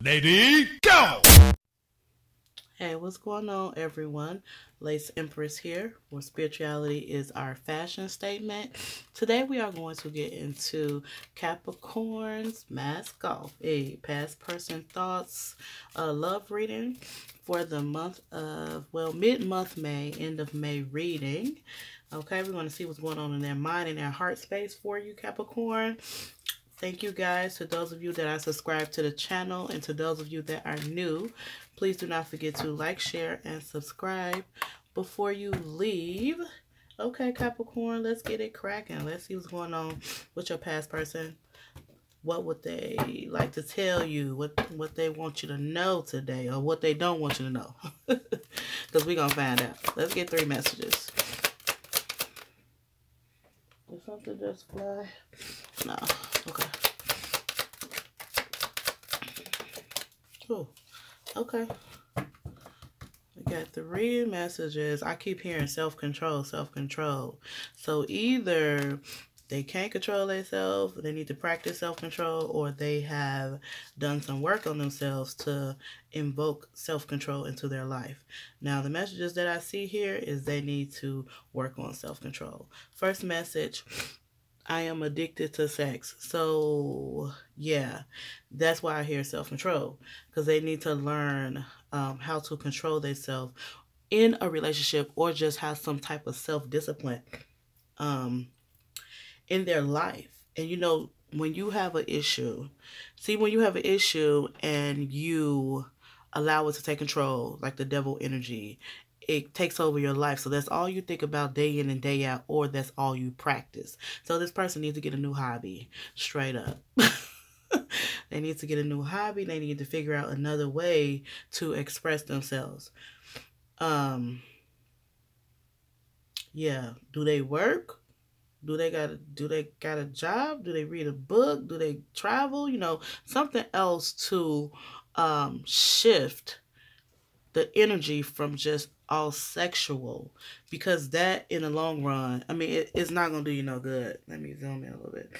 Lady, go! Hey, what's going on, everyone? Lace Empress here, where spirituality is our fashion statement. Today, we are going to get into Capricorn's mask off, a past person thoughts love reading for the month of, well, mid-month May, end of May reading. Okay, we're going to see what's going on in their mind and their heart space for you, Capricorn. Thank you guys to those of you that are subscribed to the channel, and to those of you that are new, please do not forget to like, share, and subscribe before you leave. Okay, Capricorn, let's get it cracking. Let's see what's going on with your past person. What would they like to tell you? What they want you to know today, or what they don't want you to know? Because we're going to find out. Let's get 3 messages. Did something just fly? No. Okay. Oh, okay. We got 3 messages. I keep hearing self-control, self-control. So either they can't control themselves, they need to practice self-control, or they have done some work on themselves to invoke self-control into their life. Now, the messages that I see here is they need to work on self-control. First message: I am addicted to sex. So, yeah, that's why I hear self-control. Because they need to learn how to control themselves in a relationship, or just have some type of self-discipline in their life. And, you know, when you have an issue, when you have an issue and you allow it to take control, like the devil energy, it takes over your life. So that's all you think about day in and day out, or that's all you practice. So this person needs to get a new hobby, straight up. They need to get a new hobby. They need to figure out another way to express themselves. Yeah. Do they work? Do they got a job? Do they read a book? Do they travel? You know, something else to shift the energy from just all sexual, because that in the long run, I mean, it's not gonna do you no good. Let me zoom in a little bit.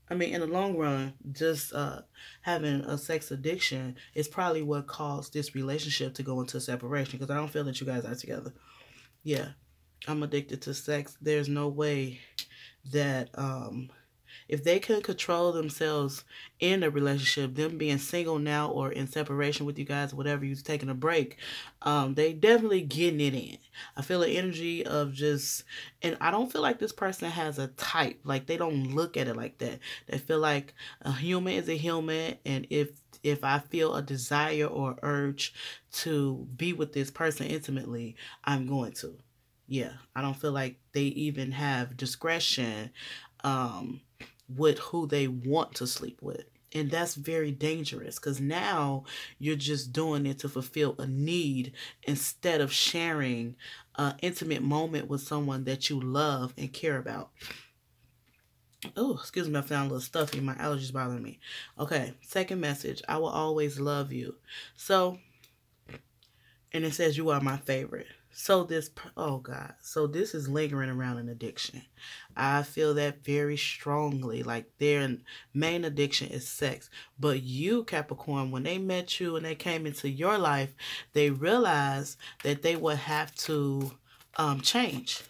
I mean, in the long run, just having a sex addiction is probably what caused this relationship to go into separation, because I don't feel that you guys are together. Yeah, I'm addicted to sex. There's no way that if they can control themselves in a relationship, them being single now or in separation with you guys, whatever, you're taking a break, they definitely getting it in. I feel the energy of just, and I don't feel like this person has a type. Like, they don't look at it like that. They feel like a human is a human, and if I feel a desire or urge to be with this person intimately, I'm going to. Yeah, I don't feel like they even have discretion with who they want to sleep with. And that's very dangerous, because now you're just doing it to fulfill a need instead of sharing an intimate moment with someone that you love and care about. Oh, excuse me, I found a little stuffy. My allergies bothering me. Okay, second message: I will always love you. So, and it says you are my favorite. So this, oh God, so this is lingering around an addiction. I feel that very strongly. Like, their main addiction is sex. But you, Capricorn, when they met you and they came into your life, they realized that they would have to change.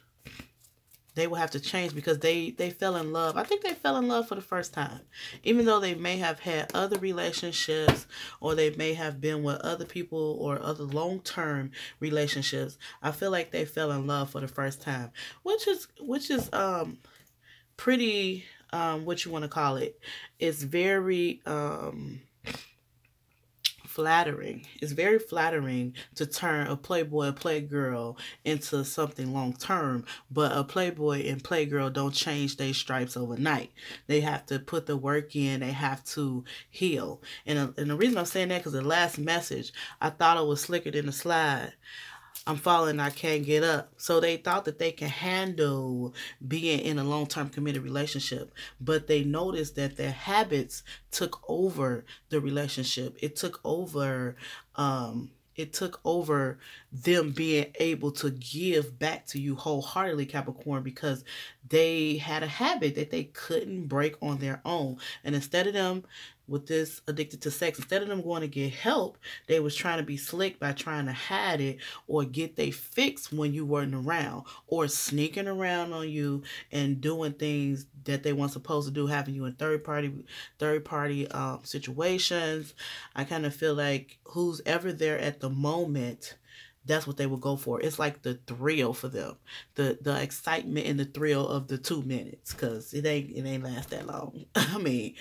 They will have to change, because they fell in love. I think they fell in love for the first time. Even though they may have had other relationships, or they may have been with other people or other long-term relationships, I feel like they fell in love for the first time. Which is pretty, what you want to call it. It's very flattering. It's very flattering to turn a playboy, a playgirl into something long term, but a playboy and playgirl don't change their stripes overnight. They have to put the work in. They have to heal. And the reason I'm saying that, because the last message, I thought it was slicker than the slide. I'm falling, I can't get up. So they thought that they can handle being in a long-term committed relationship, but they noticed that their habits took over the relationship. It took over them being able to give back to you wholeheartedly, Capricorn, because they had a habit that they couldn't break on their own. And instead of them with this addicted to sex, instead of them going to get help, they was trying to be slick by trying to hide it or get they fix when you weren't around, or sneaking around on you and doing things that they weren't supposed to do, having you in third party situations. I kind of feel like who's ever there at the moment, that's what they would go for. It's like the thrill for them, the excitement and the thrill of the 2 minutes, because it ain't last that long. I mean,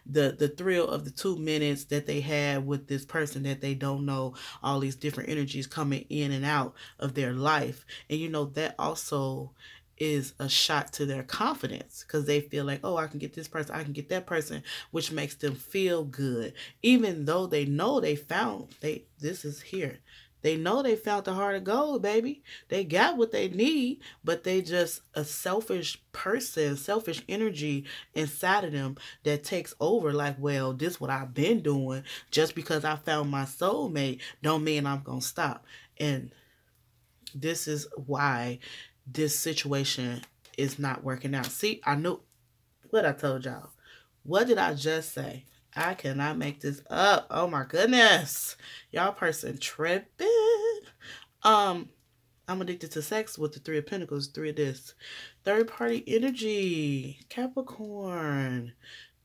the thrill of the 2 minutes that they had with this person that they don't know, all these different energies coming in and out of their life, and that also is a shot to their confidence, because they feel like, oh, I can get this person, I can get that person, which makes them feel good, even though they know they found this is here. They know they found the heart of gold, baby. They got what they need, but they just a selfish person, selfish energy inside of them that takes over. Like, well, this what I've been doing. Just because I found my soulmate don't mean I'm gonna stop. And this is why this situation is not working out. See, I knew what I told y'all. What did I just say? I cannot make this up. Oh my goodness. Y'all person tripping. I'm addicted to sex with the Three of Pentacles, three of this. Third party energy. Capricorn.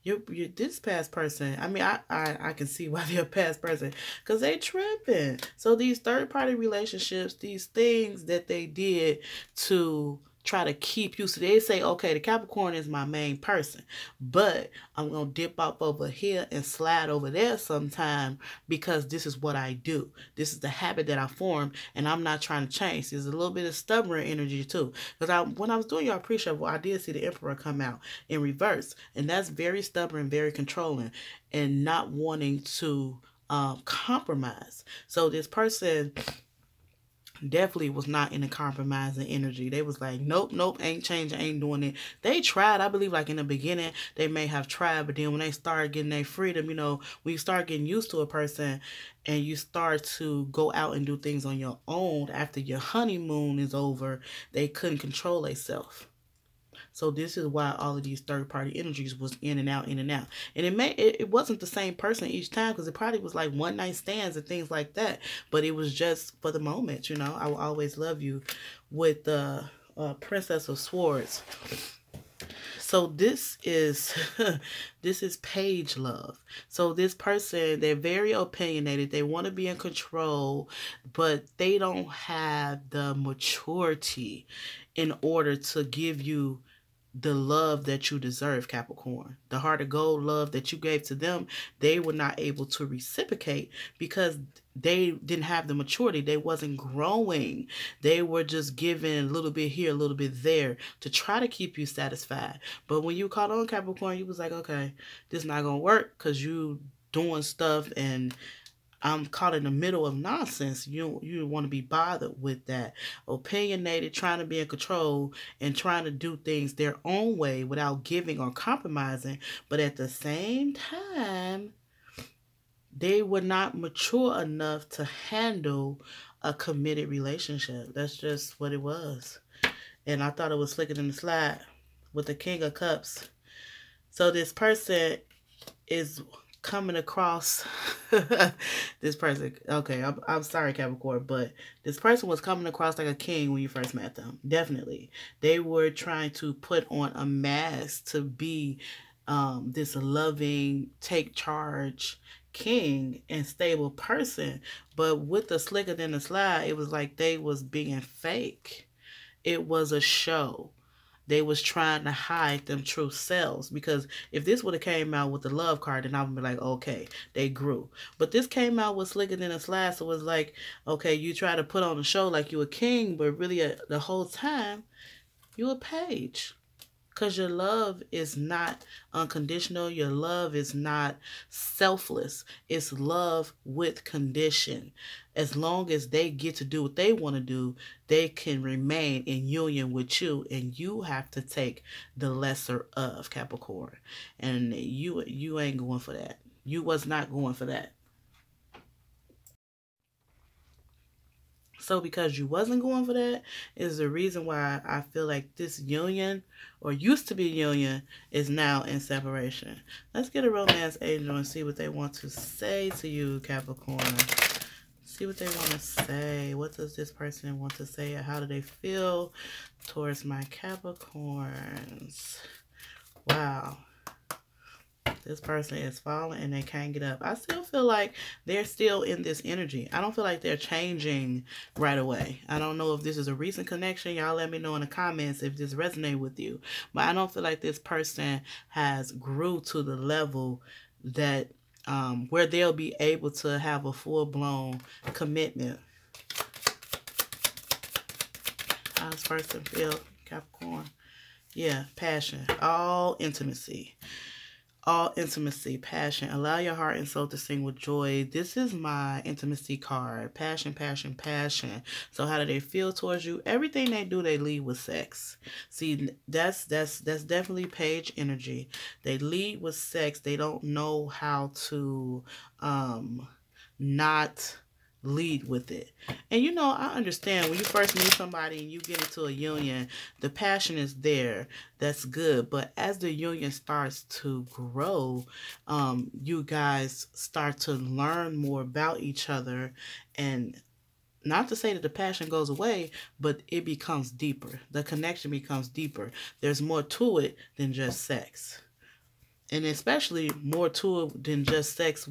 You this past person. I mean, I can see why they're a past person, because they tripping. So these third party relationships, these things that they did to try to keep you. So they say, okay, the Capricorn is my main person, but I'm going to dip up over here and slide over there sometime because this is what I do. This is the habit that I formed, and I'm not trying to change. There's a little bit of stubborn energy too. Because when I was doing your appreciable, I did see the Emperor come out in reverse, and that's very stubborn, very controlling, and not wanting to compromise. So this person definitely was not in a compromising energy. They was like, nope, ain't changing, ain't doing it. They tried, I believe, like in the beginning, they may have tried, but then when they start getting their freedom, when you start getting used to a person and you start to go out and do things on your own after your honeymoon is over, they couldn't control themselves. So this is why all of these third party energies was in and out, in and out. And it wasn't the same person each time, because it probably was like one night stands and things like that. But it was just for the moment, I will always love you with the Princess of Swords. So this is this is page love. So this person, they're very opinionated. They want to be in control, but they don't have the maturity in order to give you the love that you deserve, Capricorn. The heart of gold love that you gave to them, they were not able to reciprocate because they didn't have the maturity. They wasn't growing. They were just giving a little bit here, a little bit there to try to keep you satisfied. But when you caught on, Capricorn, you was like, okay, this is not going to work because you doing stuff and I'm caught in the middle of nonsense. You don't want to be bothered with that. Opinionated, trying to be in control and trying to do things their own way without giving or compromising. But at the same time, they were not mature enough to handle a committed relationship. That's just what it was. And I thought it was slicker than the slide with the King of Cups. So this person is coming across this person. Okay, I'm sorry, Capricorn, but this person was coming across like a king when you first met them. Definitely. They were trying to put on a mask to be this loving, take charge king and stable person. But with the slicker than the slide, it was like they was being fake. It was a show. They was trying to hide them true selves, because if this would have came out with the love card, then I would be like, okay, they grew. But this came out with slicker than a slide, so it was like, okay, you try to put on a show like you a king, but really the whole time you a page. Because your love is not unconditional. Your love is not selfless. It's love with condition. As long as they get to do what they want to do, they can remain in union with you. And you have to take the lesser of, Capricorn. And you ain't going for that. You was not going for that. So because you wasn't going for that is the reason why I feel like this union, or used to be union, is now in separation. Let's get a romance angel and see what they want to say to you, Capricorn. See what they want to say. What does this person want to say? How do they feel towards my Capricorns? Wow. This person is falling and they can't get up. I still feel like they're still in this energy. I don't feel like they're changing right away. I don't know if this is a recent connection. Y'all let me know in the comments if this resonates with you. But I don't feel like this person has grew to the level that where they'll be able to have a full-blown commitment. How does this person feel, Capricorn? Yeah, passion. All intimacy. All intimacy, passion. Allow your heart and soul to sing with joy. This is my intimacy card. Passion, passion, passion. So how do they feel towards you? Everything they do, they lead with sex. See, that's definitely page energy. They lead with sex. They don't know how to not lead with it. And you know, I understand when you first meet somebody and you get into a union, the passion is there. That's good. But as the union starts to grow, you guys start to learn more about each other. And not to say that the passion goes away, but it becomes deeper. The connection becomes deeper. There's more to it than just sex. And especially more to it than just sex,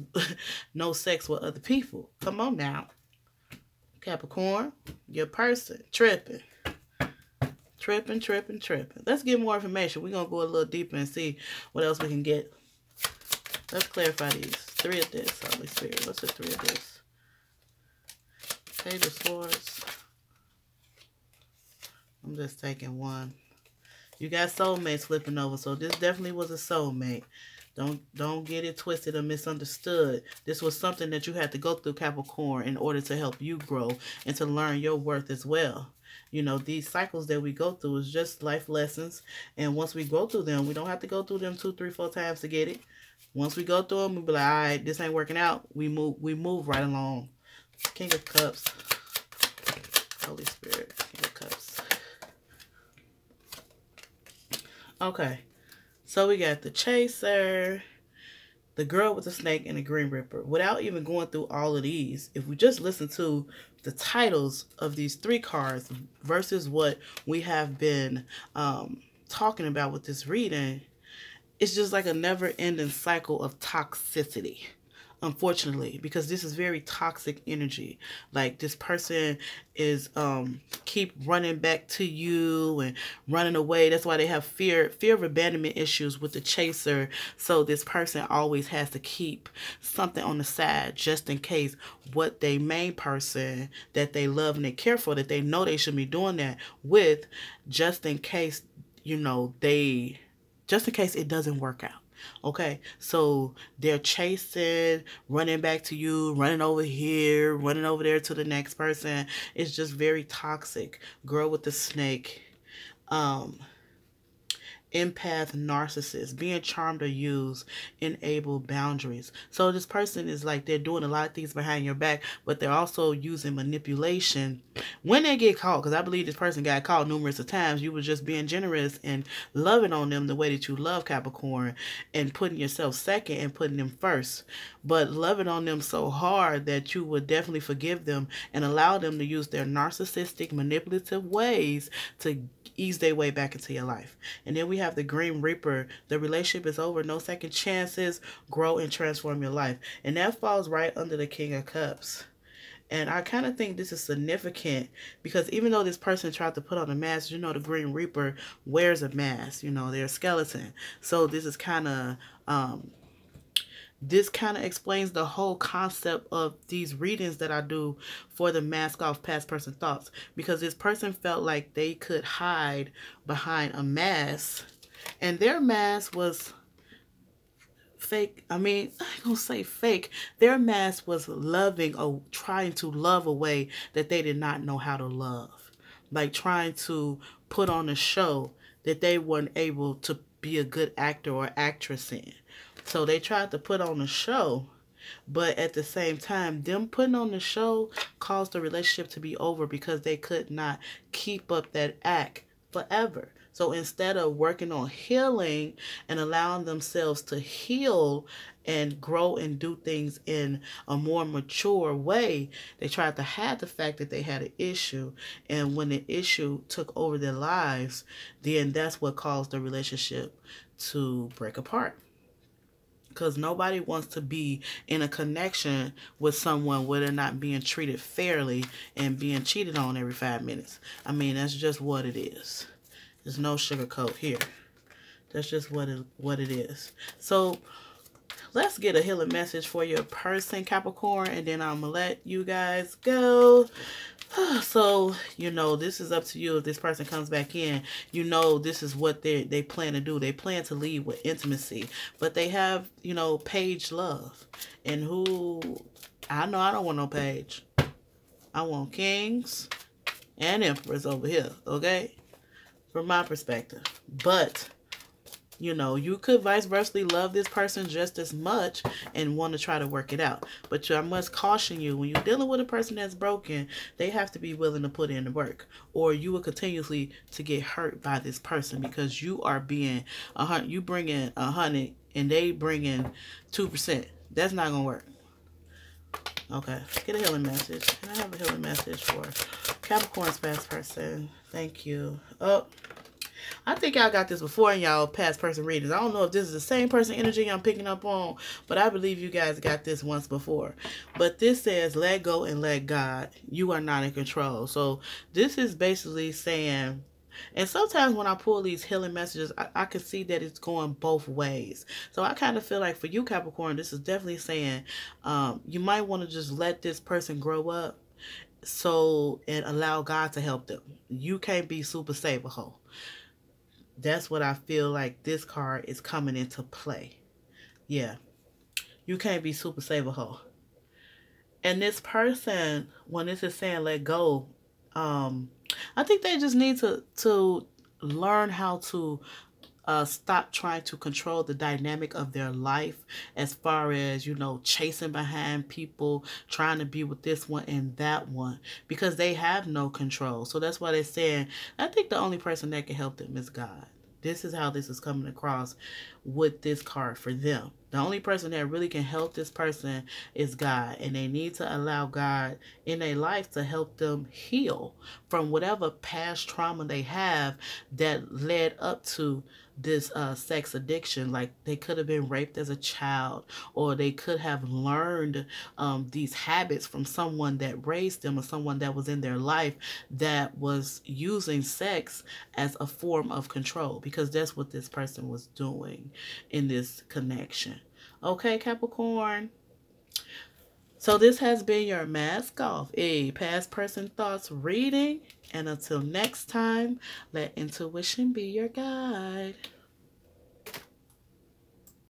no sex with other people. Come on now. Capricorn, your person, tripping. Tripping, tripping, tripping. Let's get more information. We're going to go a little deeper and see what else we can get. Let's clarify these. 3 of this, Holy Spirit. What's the 3 of this? Page of Swords. I'm just taking one. You got soulmates flipping over, so this definitely was a soulmate. Don't get it twisted or misunderstood. This was something that you had to go through, Capricorn, in order to help you grow and to learn your worth as well. You know, these cycles that we go through is just life lessons. And once we go through them, we don't have to go through them 2, 3, 4 times to get it. Once we go through them, we be like, all right, this ain't working out. We move right along. King of Cups. Holy Spirit. King of Cups. Okay, so we got the Chaser, the Girl with the Snake, and the Green Ripper. Without even going through all of these, if we just listen to the titles of these 3 cards versus what we have been talking about with this reading, it's just like a never-ending cycle of toxicity. Unfortunately, because this is very toxic energy. Like this person is keep running back to you and running away. That's why they have fear of abandonment issues with the Chaser. So this person always has to keep something on the side just in case what they main person that they love and they care for, that they know they should be doing that with, just in case, you know, just in case it doesn't work out. Okay, so they're chasing, running back to you, running over here, running over there to the next person. It's just very toxic. Girl with the Snake. Empath, narcissist, being charmed or used, enable boundaries. So this person is like, they're doing a lot of things behind your back, but they're also using manipulation when they get caught. Because I believe this person got caught numerous of times. You were just being generous and loving on them the way that you love, Capricorn, and putting yourself second and putting them first, but loving on them so hard that you would definitely forgive them and allow them to use their narcissistic, manipulative ways to ease their way back into your life. And then we have the Green Reaper. The relationship is over. No second chances. Grow and transform your life. And that falls right under the King of Cups. And I kind of think this is significant because even though this person tried to put on a mask, you know, the Green Reaper wears a mask. You know, they're a skeleton. So this is kind of... this kind of explains the whole concept of these readings that I do for the Mask Off Past Person Thoughts. Because this person felt like they could hide behind a mask. And their mask was fake. I mean, I ain't gonna say fake. Their mask was loving or trying to love a way that they did not know how to love. Like trying to put on a show that they weren't able to be a good actor or actress in. So they tried to put on a show But at the same time, them putting on the show caused the relationship to be over because they could not keep up that act forever. So instead of working on healing and allowing themselves to heal and grow and do things in a more mature way, they tried to hide the fact that they had an issue. And when the issue took over their lives, then that's what caused the relationship to break apart. Because nobody wants to be in a connection with someone where they're not being treated fairly and being cheated on every 5 minutes. I mean, that's just what it is. There's no sugarcoat here. That's just what it is. So let's get a healing message for your person, Capricorn, and then I'm going to let you guys go. So, you know, this is up to you. If this person comes back in, you know, this is what they plan to do. They plan to lead with intimacy, but they have, you know, page love. And who, I know I don't want no page. I want kings and emperors over here, okay? From my perspective. But you know, you could vice versa love this person just as much and want to try to work it out. But I must caution you, when you're dealing with a person that's broken, they have to be willing to put in the work. Or you will continuously to get hurt by this person because you are being, you bring in 100 and they bring in 2%. That's not going to work. Okay, get a healing message. Can I have a healing message for Capricorn's past person? Thank you. Oh, I think y'all got this before in y'all past person readings. I don't know if this is the same person energy I'm picking up on, but I believe you guys got this once before. But this says, let go and let God. You are not in control. So this is basically saying, and sometimes when I pull these healing messages, I can see that it's going both ways. So I kind of feel like for you, Capricorn, this is definitely saying you might want to just let this person grow up and allow God to help them. You can't be super saver-ho. That's what I feel like this card is coming into play. Yeah. You can't be super saver-ho. And this person, when this is saying let go, I think they just need to learn how to stop trying to control the dynamic of their life as far as, you know, chasing behind people, trying to be with this one and that one, because they have no control. So that's why they're saying, I think the only person that can help them is God. This is how this is coming across with this card for them. The only person that really can help this person is God. And they need to allow God in their life to help them heal from whatever past trauma they have that led up to this sex addiction. Like they could have been raped as a child, or they could have learned these habits from someone that raised them or someone that was in their life that was using sex as a form of control, because that's what this person was doing in this connection. Okay, Capricorn. So this has been your Mask Off, a past person thoughts reading. And until next time, let intuition be your guide.